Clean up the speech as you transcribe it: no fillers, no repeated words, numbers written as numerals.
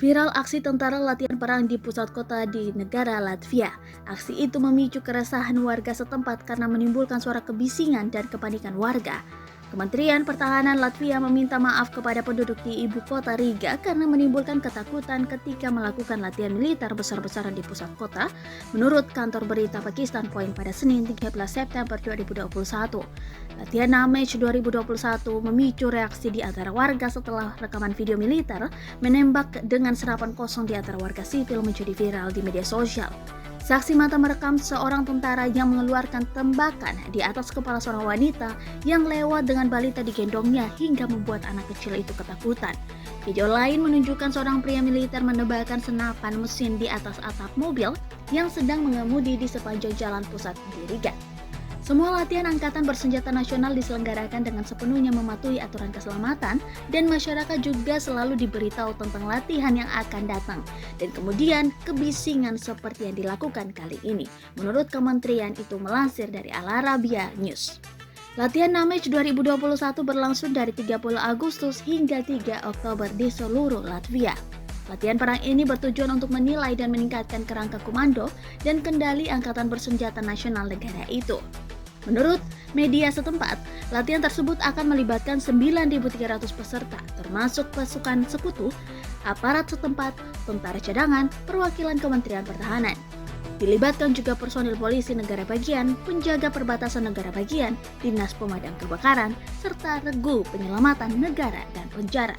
Viral aksi tentara latihan perang di pusat kota di negara Latvia. Aksi itu memicu keresahan warga setempat karena menimbulkan suara kebisingan dan kepanikan warga. Kementerian Pertahanan Latvia meminta maaf kepada penduduk di ibu kota Riga karena menimbulkan ketakutan ketika melakukan latihan militer besar-besaran di pusat kota, menurut kantor berita Pakistan Point pada Senin 13 September 2021. Latihan Namech 2021 memicu reaksi di antara warga setelah rekaman video militer menembak dengan senapan kosong di antara warga sipil menjadi viral di media sosial. Saksi mata merekam seorang tentara yang mengeluarkan tembakan di atas kepala seorang wanita yang lewat dengan balita digendongnya hingga membuat anak kecil itu ketakutan. Video lain menunjukkan seorang pria militer menembakkan senapan mesin di atas atap mobil yang sedang mengemudi di sepanjang jalan pusat di Riga. Semua latihan angkatan bersenjata nasional diselenggarakan dengan sepenuhnya mematuhi aturan keselamatan dan masyarakat juga selalu diberitahu tentang latihan yang akan datang dan kemudian kebisingan seperti yang dilakukan kali ini. Menurut kementerian itu melansir dari Al Arabiya News. Latihan Namech 2021 berlangsung dari 30 Agustus hingga 3 Oktober di seluruh Latvia. Latihan perang ini bertujuan untuk menilai dan meningkatkan kerangka komando dan kendali angkatan bersenjata nasional negara itu. Menurut media setempat, latihan tersebut akan melibatkan 9.300 peserta, termasuk pasukan sekutu, aparat setempat, tentara cadangan, perwakilan Kementerian Pertahanan. Dilibatkan juga personil polisi negara bagian, penjaga perbatasan negara bagian, dinas pemadam kebakaran, serta regu penyelamatan negara dan penjara.